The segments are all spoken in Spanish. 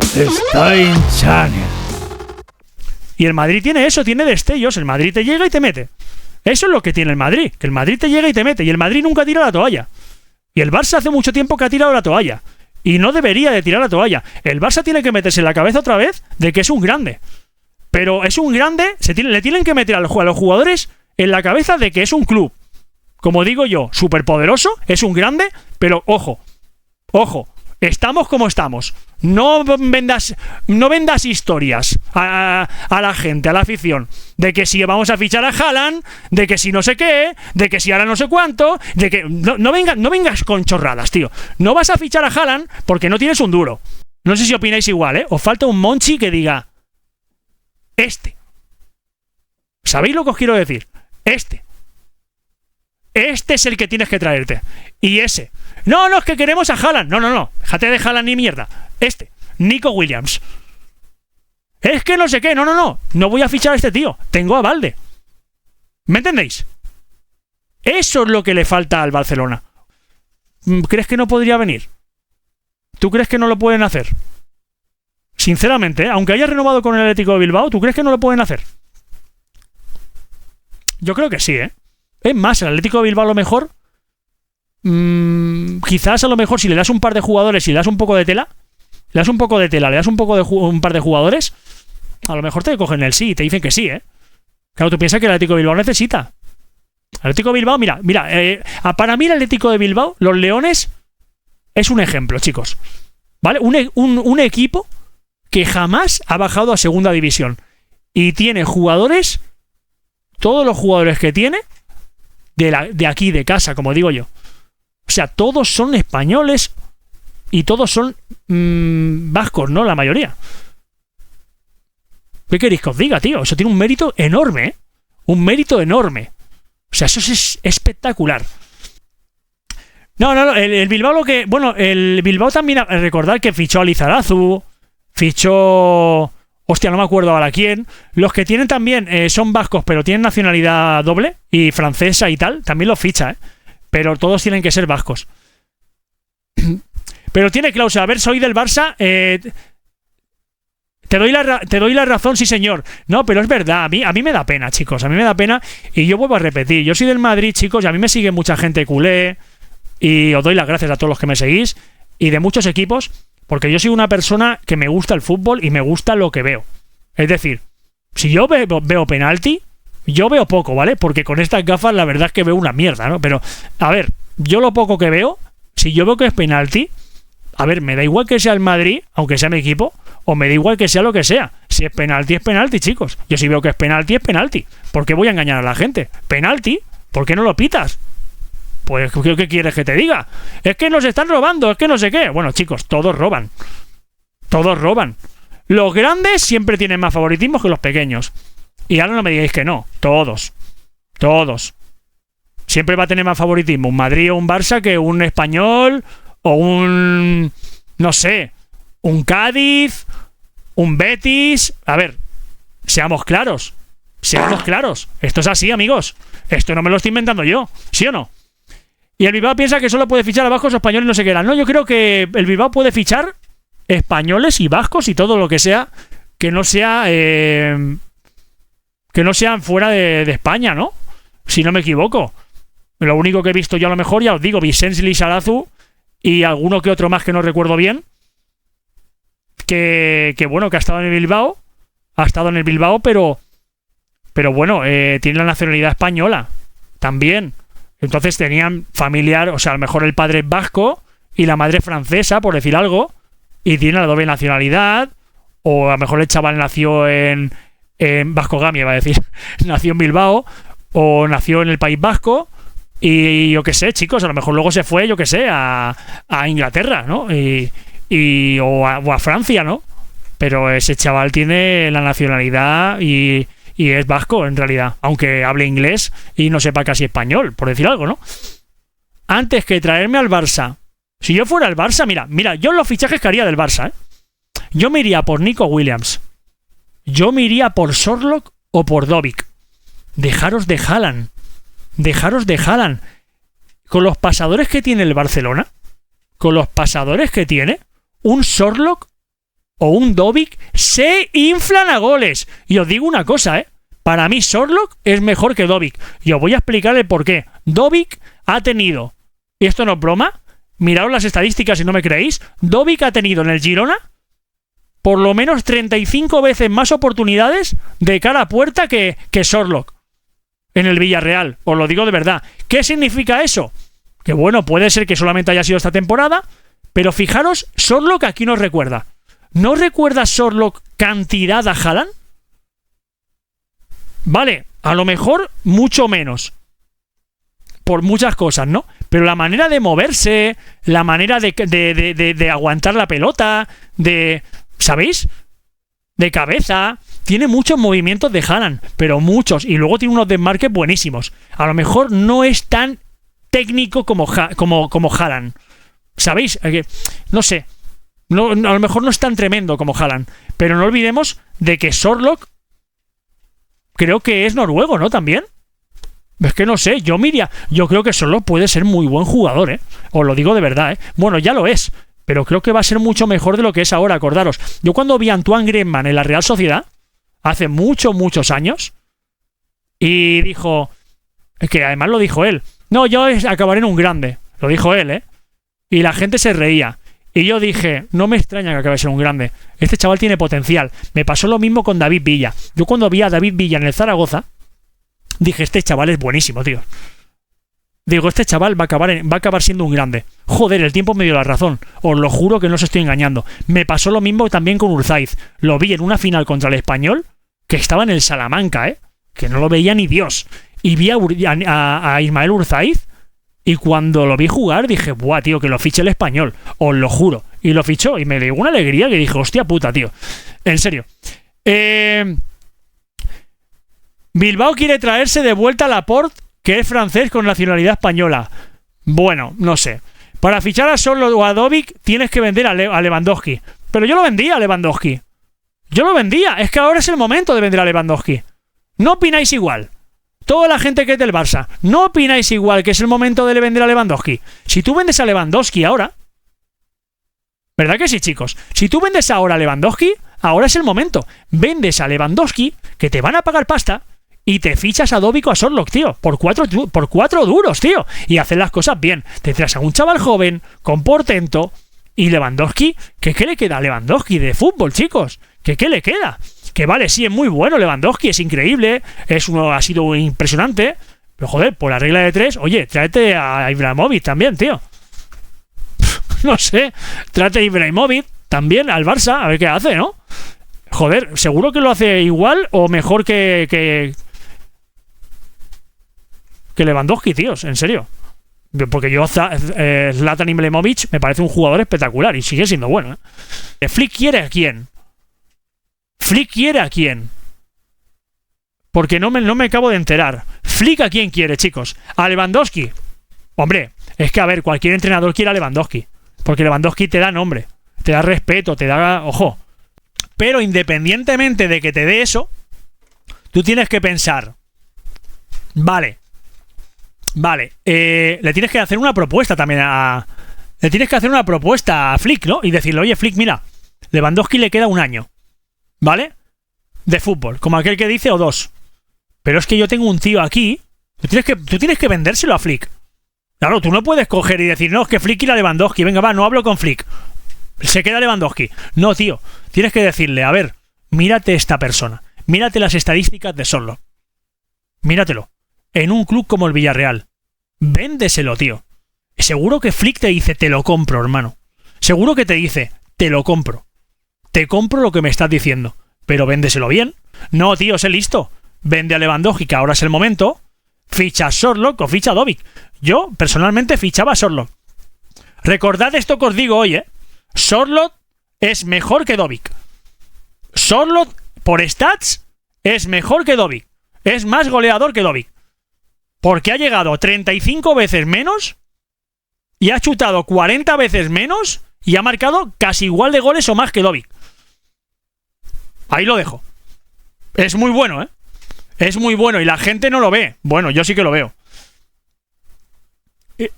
Stein Channel. Y el Madrid tiene eso, tiene destellos. El Madrid te llega y te mete. Eso es lo que tiene el Madrid, que el Madrid te llega y te mete. Y el Madrid nunca tira la toalla. Y el Barça hace mucho tiempo que ha tirado la toalla. Y no debería de tirar la toalla. El Barça tiene que meterse en la cabeza otra vez de que es un grande. Pero es un grande, le tienen que meter a los jugadores en la cabeza de que es un club. Como digo yo, superpoderoso, es un grande, pero ojo, estamos como estamos. No vendas historias a la gente, a la afición, de que si vamos a fichar a Haaland, de que si no sé qué, de que si ahora no sé cuánto, de que no vengas con chorradas, tío. No vas a fichar a Haaland porque no tienes un duro. No sé si opináis igual, ¿eh? Os falta un Monchi que diga ¿sabéis lo que os quiero decir? Este es el que tienes que traerte. Y ese. No, es que queremos a Haaland. No. Déjate de Haaland ni mierda. Nico Williams. Es que no sé qué. No voy a fichar a este tío. Tengo a Balde. ¿Me entendéis? Eso es lo que le falta al Barcelona. ¿Crees que no podría venir? ¿Tú crees que no lo pueden hacer? Sinceramente, aunque haya renovado con el Atlético de Bilbao, ¿tú crees que no lo pueden hacer? Yo creo que sí, ¿eh? Es más, el Atlético de Bilbao a lo mejor, quizás a lo mejor si le das un par de jugadores y le das un poco de tela, le das un par de jugadores, a lo mejor te cogen el sí y te dicen que sí, ¿eh? Claro, tú piensas que el Atlético de Bilbao necesita. El Atlético de Bilbao, mira, para mí el Atlético de Bilbao, los Leones, es un ejemplo, chicos. ¿Vale? Un equipo que jamás ha bajado a segunda división. Y tiene jugadores, todos los jugadores que tiene, de aquí, de casa, como digo yo. O sea, todos son españoles y todos son vascos, ¿no? La mayoría. ¿Qué queréis que os diga, tío? Eso tiene un mérito enorme, ¿eh? Un mérito enorme. O sea, eso es espectacular. No, el Bilbao lo que... Bueno, el Bilbao también, recordad que fichó a Lizarazu, fichó... Hostia, no me acuerdo ahora quién. Los que tienen también son vascos, pero tienen nacionalidad doble y francesa y tal, también los ficha, ¿eh? Pero todos tienen que ser vascos. Pero tiene cláusula. A ver, soy del Barça. Te doy la razón, sí señor. No, pero es verdad, a mí me da pena, chicos. A mí me da pena y yo vuelvo a repetir. Yo soy del Madrid, chicos, y a mí me sigue mucha gente culé. Y os doy las gracias a todos los que me seguís. Y de muchos equipos, porque yo soy una persona que me gusta el fútbol y me gusta lo que veo. Es decir, si yo veo penalti, yo veo poco, ¿vale? Porque con estas gafas la verdad es que veo una mierda, ¿no? Pero, a ver, yo lo poco que veo, si yo veo que es penalti, a ver, me da igual que sea el Madrid, aunque sea mi equipo, o me da igual que sea lo que sea. Si es penalti, chicos. Yo si veo que es penalti, es penalti. ¿Por qué voy a engañar a la gente? ¿Penalti? ¿Por qué no lo pitas? Pues, ¿qué quieres que te diga? Es que nos están robando, es que no sé qué. Bueno, chicos, todos roban. Todos roban. Los grandes siempre tienen más favoritismo que los pequeños. Y ahora no me digáis que no. Todos. Siempre va a tener más favoritismo un Madrid o un Barça que un Español o un... no sé... un Cádiz, un Betis... A ver, seamos claros. Esto es así, amigos. Esto no me lo estoy inventando yo, ¿sí o no? Y el Bilbao piensa que solo puede fichar a vascos o españoles, no sé qué era. No, yo creo que el Bilbao puede fichar españoles y vascos y todo lo que sea que no sea que no sean fuera de España, ¿no? Si no me equivoco. Lo único que he visto yo a lo mejor, ya os digo, Vicens Lizarazu y alguno que otro más que no recuerdo bien. Que bueno, que ha estado en el Bilbao. Ha estado en el Bilbao, pero bueno, tiene la nacionalidad española también. Entonces tenían familiar, o sea, a lo mejor el padre es vasco y la madre francesa, por decir algo, y tiene la doble nacionalidad, o a lo mejor el chaval nació en Vascogamia, iba a decir, nació en Bilbao, o nació en el País Vasco, y yo qué sé, chicos, a lo mejor luego se fue, yo qué sé, a Inglaterra, ¿no? O a Francia, ¿no? Pero ese chaval tiene la nacionalidad y es vasco, en realidad, aunque hable inglés y no sepa casi español, por decir algo, ¿no? Antes que traerme al Barça, si yo fuera al Barça, mira, yo los fichajes que haría del Barça, ¿eh? Yo me iría por Nico Williams, yo me iría por Sorloth o por Dovic. Dejaros de Haaland. Con los pasadores que tiene el Barcelona, un Sorloth o un Dobbik se inflan a goles. Y os digo una cosa, para mí Sorloth es mejor que Dobbik. Y os voy a explicar el por qué. Dobbik ha tenido, y esto no es broma, miraos las estadísticas si no me creéis, Dobbik ha tenido en el Girona por lo menos 35 veces más oportunidades de cara a puerta que Sorloth en el Villarreal. Os lo digo de verdad. ¿Qué significa eso? Que bueno, puede ser que solamente haya sido esta temporada, pero fijaros, Sorloth aquí nos recuerda. ¿No recuerda Sorloth cantidad a Haaland? Vale, a lo mejor mucho menos. Por muchas cosas, ¿no? Pero la manera de moverse, la manera de aguantar la pelota, ¿sabéis? De cabeza. Tiene muchos movimientos de Haaland, pero muchos. Y luego tiene unos desmarques buenísimos. A lo mejor no es tan técnico como Haaland. ¿Sabéis? No sé. No, a lo mejor no es tan tremendo como Haaland. Pero no olvidemos de que Sorloth creo que es noruego, ¿no? También. Es que no sé, yo creo que Sorloth puede ser muy buen jugador, Os lo digo de verdad, Bueno, ya lo es, pero creo que va a ser mucho mejor de lo que es ahora, acordaros. Yo cuando vi a Antoine Griezmann en la Real Sociedad, hace muchos años, y dijo, que además lo dijo él, no, yo acabaré en un grande, lo dijo él, y la gente se reía. Y yo dije, no me extraña que acabe en un grande, este chaval tiene potencial. Me pasó lo mismo con David Villa. Yo cuando vi a David Villa en el Zaragoza, dije, este chaval es buenísimo, tío. Digo, este chaval va a acabar siendo un grande. Joder, el tiempo me dio la razón. Os lo juro que no os estoy engañando. Me pasó lo mismo también con Urzaiz. Lo vi en una final contra el Español, que estaba en el Salamanca, que no lo veía ni Dios. Y vi a Ismael Urzaiz, y cuando lo vi jugar dije, buah, tío, que lo fiche el Español. Os lo juro. Y lo fichó, y me dio una alegría que dije, hostia puta, tío. En serio. Bilbao quiere traerse de vuelta a Laporte, que es francés con nacionalidad española. Bueno, no sé. Para fichar a Sorloth o a Dobbik tienes que vender a Lewandowski. Pero yo lo vendía a Lewandowski. Yo lo vendía. Es que ahora es el momento de vender a Lewandowski. ¿No opináis igual? Toda la gente que es del Barça, ¿no opináis igual que es el momento de vender a Lewandowski? Si tú vendes a Lewandowski ahora... ¿Verdad que sí, chicos? Si tú vendes ahora a Lewandowski, ahora es el momento. Vendes a Lewandowski, que te van a pagar pasta, y te fichas a Dobbik o a Sorloth, tío, por cuatro duros, tío, y haces las cosas bien. Te traes a un chaval joven, con portento, y Lewandowski, ¿qué le queda a Lewandowski de fútbol, chicos? ¿Qué le queda? Que vale, sí, es muy bueno Lewandowski, es increíble, ha sido impresionante, pero joder, por la regla de 3, oye, tráete a Ibrahimovic también, tío. No sé, tráete a Ibrahimovic también al Barça, a ver qué hace, ¿no? Joder, seguro que lo hace igual o mejor que Lewandowski, tíos, en serio. Porque yo Zlatan Ibrahimovic me parece un jugador espectacular y sigue siendo bueno, ¿Flick quiere a quién? ¿Flick quiere a quién? Porque no me acabo de enterar. ¿Flick a quién quiere, chicos? ¿A Lewandowski? Hombre, es que a ver, cualquier entrenador quiere a Lewandowski. Porque Lewandowski te da nombre, te da respeto, te da... Ojo. Pero independientemente de que te dé eso, tú tienes que pensar... Vale, le tienes que hacer una propuesta también Le tienes que hacer una propuesta a Flick, ¿no? Y decirle, oye, Flick, mira, Lewandowski le queda un año, ¿vale? De fútbol, como aquel que dice, o 2. Pero es que yo tengo un tío aquí, tú tienes que vendérselo a Flick. Claro, tú no puedes coger y decir, no, es que Flick quiere a Lewandowski, venga, va, no hablo con Flick, se queda Lewandowski. No, tío, tienes que decirle, a ver, mírate esta persona, mírate las estadísticas de Sorloth, míratelo, en un club como el Villarreal, véndeselo, tío. Seguro que Flick te dice, te lo compro, hermano. Seguro que te dice, te lo compro. Te compro lo que me estás diciendo, pero véndeselo bien. No, tío, sé listo. Vende a Lewandowski, que ahora es el momento. Ficha a Sorloth o ficha a Dobbik. Yo, personalmente, fichaba a Sorloth. Recordad esto que os digo hoy, Sorloth es mejor que Dobbik. Sorloth, por stats, es mejor que Dobbik. Es más goleador que Dobbik. Porque ha llegado 35 veces menos y ha chutado 40 veces menos y ha marcado casi igual de goles o más que Dobbik. Ahí lo dejo. Es muy bueno, Es muy bueno y la gente no lo ve. Bueno, yo sí que lo veo.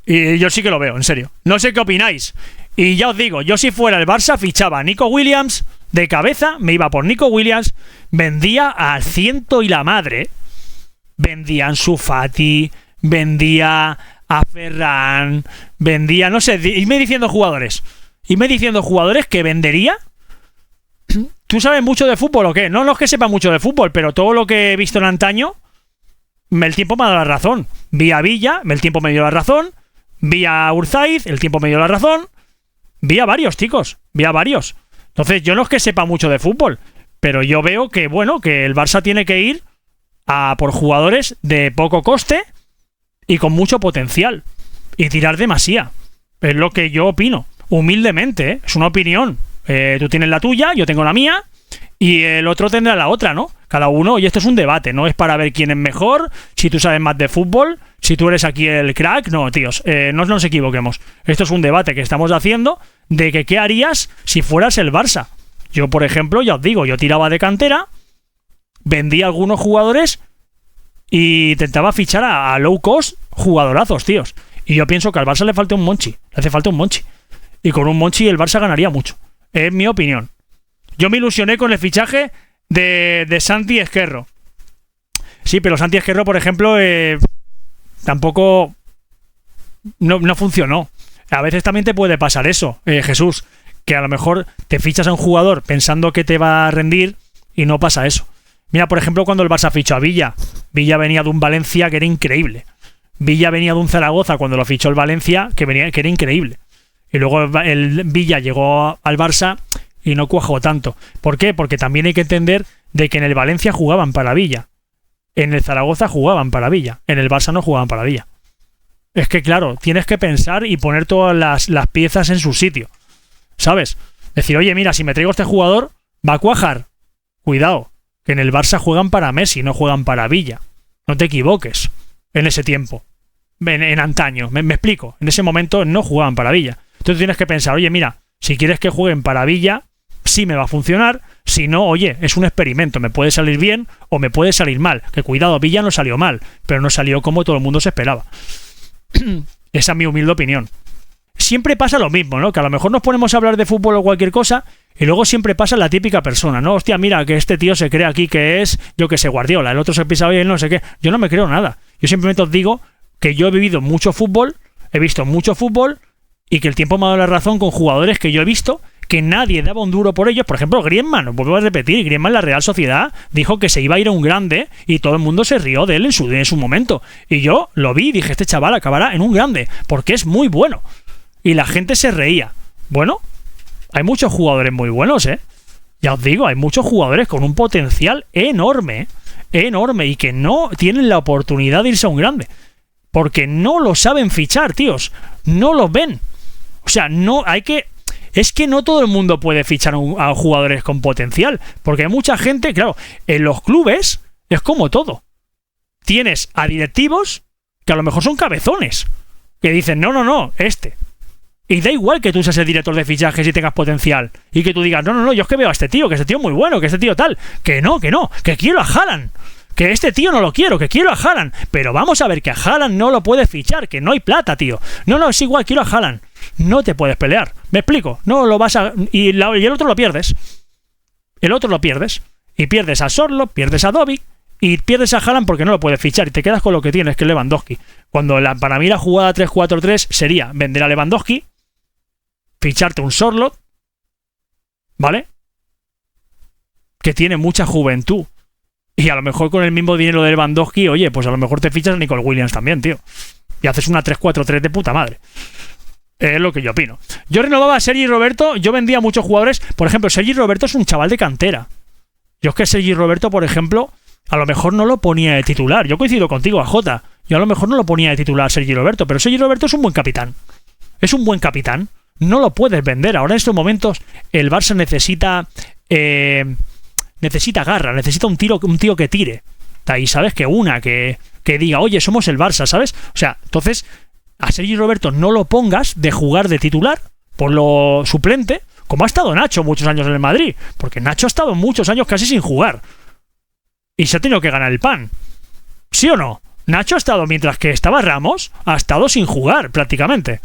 Y yo sí que lo veo, en serio. No sé qué opináis. Y ya os digo, yo si fuera el Barça fichaba a Nico Williams, de cabeza me iba por Nico Williams, vendía al ciento y la madre, vendía a Ansu Fati, vendía a Ferran, vendía, no sé, irme diciendo jugadores que vendería. ¿Tú sabes mucho de fútbol o qué? No es que sepa mucho de fútbol, pero todo lo que he visto en antaño, el tiempo me ha dado la razón. Vi a Villa, el tiempo me dio la razón. Vi a Urzaiz, el tiempo me dio la razón. Vi a varios, chicos, vi a varios. Entonces, yo no es que sepa mucho de fútbol, pero yo veo que, bueno, que el Barça tiene que ir a por jugadores de poco coste y con mucho potencial. Y tirar de Masía. Es lo que yo opino. Humildemente, ¿eh? Es una opinión. Tú tienes la tuya, yo tengo la mía, y el otro tendrá la otra, ¿no? Cada uno, y esto es un debate, no es para ver quién es mejor, si tú sabes más de fútbol, si tú eres aquí el crack, no, tíos, no nos equivoquemos. Esto es un debate que estamos haciendo de que qué harías si fueras el Barça. Yo, por ejemplo, ya os digo, yo tiraba de cantera, vendía algunos jugadores y intentaba fichar a low cost jugadorazos, tíos. Y yo pienso que al Barça le falta un Monchi, le hace falta un Monchi. Y con un Monchi el Barça ganaría mucho. Es mi opinión. Yo me ilusioné con el fichaje de Santi Esquerro. Sí, pero Santi Esquerro, por ejemplo, tampoco no funcionó. A veces también te puede pasar eso, Jesús, que a lo mejor te fichas a un jugador pensando que te va a rendir y no pasa eso. Mira, por ejemplo, cuando el Barça fichó a Villa. Villa venía de un Valencia que era increíble. Villa venía de un Zaragoza cuando lo fichó el Valencia que era increíble. Y luego el Villa llegó al Barça y no cuajó tanto. ¿Por qué? Porque también hay que entender de que en el Valencia jugaban para Villa. En el Zaragoza jugaban para Villa. En el Barça no jugaban para Villa. Es que, claro, tienes que pensar y poner todas las piezas en su sitio. ¿Sabes? Decir, oye, mira, si me traigo este jugador, va a cuajar. Cuidado, que en el Barça juegan para Messi, no juegan para Villa. No te equivoques. En ese tiempo. En antaño. Me explico. En ese momento no jugaban para Villa. Entonces tienes que pensar, oye, mira, si quieres que jueguen para Villa, sí me va a funcionar. Si no, oye, es un experimento. Me puede salir bien o me puede salir mal. Que cuidado, Villa no salió mal, pero no salió como todo el mundo se esperaba. Esa es mi humilde opinión. Siempre pasa lo mismo, ¿no? Que a lo mejor nos ponemos a hablar de fútbol o cualquier cosa y luego siempre pasa la típica persona, ¿no? Hostia, mira, que este tío se cree aquí que es, yo que sé, Guardiola. El otro se piensa, oye, no sé qué. Yo no me creo nada. Yo simplemente os digo que yo he vivido mucho fútbol, he visto mucho fútbol y que el tiempo me ha dado la razón con jugadores que yo he visto que nadie daba un duro por ellos. Por ejemplo, Griezmann, os vuelvo a repetir, Griezmann en la Real Sociedad dijo que se iba a ir a un grande y todo el mundo se rió de él en su momento. Y yo lo vi y dije, este chaval acabará en un grande, porque es muy bueno. Y la gente se reía. Bueno, hay muchos jugadores muy buenos, ¿eh? Ya os digo, hay muchos jugadores con un potencial enorme, enorme, y que no tienen la oportunidad de irse a un grande. Porque no lo saben fichar, tíos. No lo ven. O sea, no hay que... Es que no todo el mundo puede fichar a jugadores con potencial. Porque hay mucha gente, claro, en los clubes es como todo. Tienes a directivos que a lo mejor son cabezones. Que dicen, no, este. Y da igual que tú seas el director de fichajes y tengas potencial. Y que tú digas, no, yo es que veo a este tío, que este tío es muy bueno, que este tío tal. Que no, que quiero a Haaland. Que este tío no lo quiero, que quiero a Haaland. Pero vamos a ver que a Haaland no lo puedes fichar, que no hay plata, tío. No, es igual, quiero a Haaland. No te puedes pelear. ¿Me explico? No lo vas a... Y el otro lo pierdes. El otro lo pierdes. Y pierdes a Sorlo, pierdes a Dobi, y pierdes a Haaland porque no lo puedes fichar. Y te quedas con lo que tienes, que es Lewandowski. Cuando para mí la jugada 3-4-3 sería vender a Lewandowski, ficharte un Sorlo, ¿vale? Que tiene mucha juventud. Y a lo mejor con el mismo dinero de Lewandowski, oye, pues a lo mejor te fichas a Nicole Williams también, tío. Y haces una 3-4-3 de puta madre. Es lo que yo opino. Yo renovaba a Sergi Roberto, yo vendía a muchos jugadores. Por ejemplo, Sergi Roberto es un chaval de cantera. Yo es que Sergi Roberto, por ejemplo, a lo mejor no lo ponía de titular. Yo coincido contigo, AJ. Yo a lo mejor no lo ponía de titular Sergi Roberto, pero Sergi Roberto es un buen capitán. Es un buen capitán. No lo puedes vender. Ahora en estos momentos el Barça necesita garra, necesita un tío que tire. Y sabes que diga, oye, somos el Barça, ¿sabes? O sea, entonces a Sergi Roberto no lo pongas de jugar de titular por lo suplente, como ha estado Nacho muchos años en el Madrid, porque Nacho ha estado muchos años casi sin jugar y se ha tenido que ganar el pan. ¿Sí o no? Nacho ha estado, mientras que estaba Ramos, ha estado sin jugar prácticamente.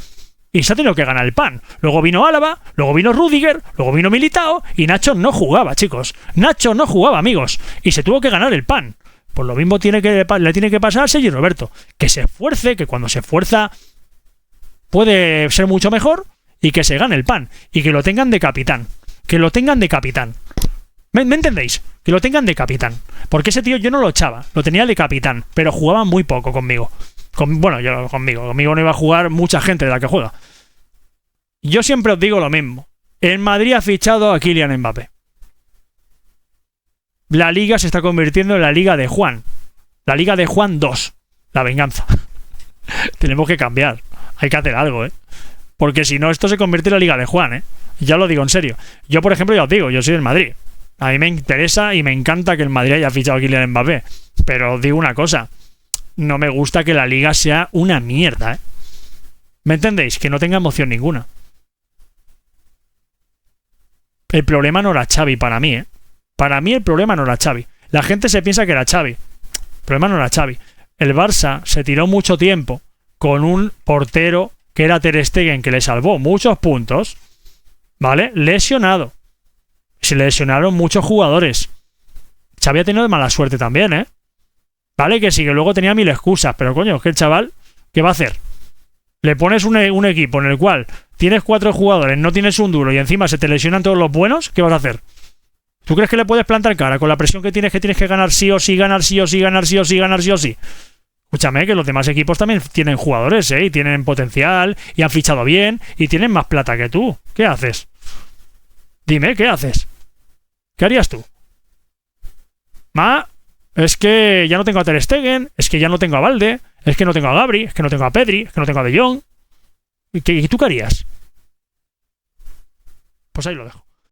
y se ha tenido que ganar el pan. Luego vino Álava, luego vino Rüdiger, luego vino Militao y Nacho no jugaba, chicos. Nacho no jugaba, amigos, y se tuvo que ganar el pan. Pues lo mismo le tiene que pasar a Sergi Roberto. Que se esfuerce, que cuando se esfuerza puede ser mucho mejor y que se gane el pan. Y que lo tengan de capitán. Que lo tengan de capitán. ¿Me entendéis? Que lo tengan de capitán. Porque ese tío yo no lo echaba, lo tenía de capitán, pero jugaba muy poco conmigo. Conmigo no iba a jugar mucha gente de la que juega. Yo siempre os digo lo mismo. El Madrid ha fichado a Kylian Mbappé. La liga se está convirtiendo en la liga de Juan. La liga de Juan 2. La venganza. Tenemos que cambiar. Hay que hacer algo, ¿eh? Porque si no, esto se convierte en la liga de Juan, ¿eh? Ya lo digo en serio. Yo, por ejemplo, ya os digo, yo soy del Madrid. A mí me interesa y me encanta que el Madrid haya fichado a Kylian Mbappé. Pero os digo una cosa. No me gusta que la liga sea una mierda, ¿eh? ¿Me entendéis? Que no tenga emoción ninguna. El problema no era Xavi para mí, ¿eh? Para mí el problema no era Xavi. La gente se piensa que era Xavi. El problema no era Xavi. El Barça se tiró mucho tiempo con un portero que era Ter Stegen, que le salvó muchos puntos, ¿vale? Lesionado. Se lesionaron muchos jugadores. Xavi ha tenido mala suerte también, ¿eh? Vale, que sí, que luego tenía mil excusas, pero coño, es que el chaval, ¿qué va a hacer? Le pones un equipo en el cual tienes 4 jugadores, no tienes un duro y encima se te lesionan todos los buenos, ¿qué vas a hacer? ¿Tú crees que le puedes plantar cara con la presión que tienes que ganar sí o sí, ganar sí o sí, ganar sí o sí, ganar sí o sí? Escúchame, que los demás equipos también tienen jugadores, ¿eh? Y tienen potencial, y han fichado bien, y tienen más plata que tú. ¿Qué haces? Dime, ¿qué haces? ¿Qué harías tú? Es que ya no tengo a Ter Stegen, es que ya no tengo a Valde, es que no tengo a Gabri, es que no tengo a Pedri, es que no tengo a De Jong. ¿Y tú qué harías? Pues ahí lo dejo.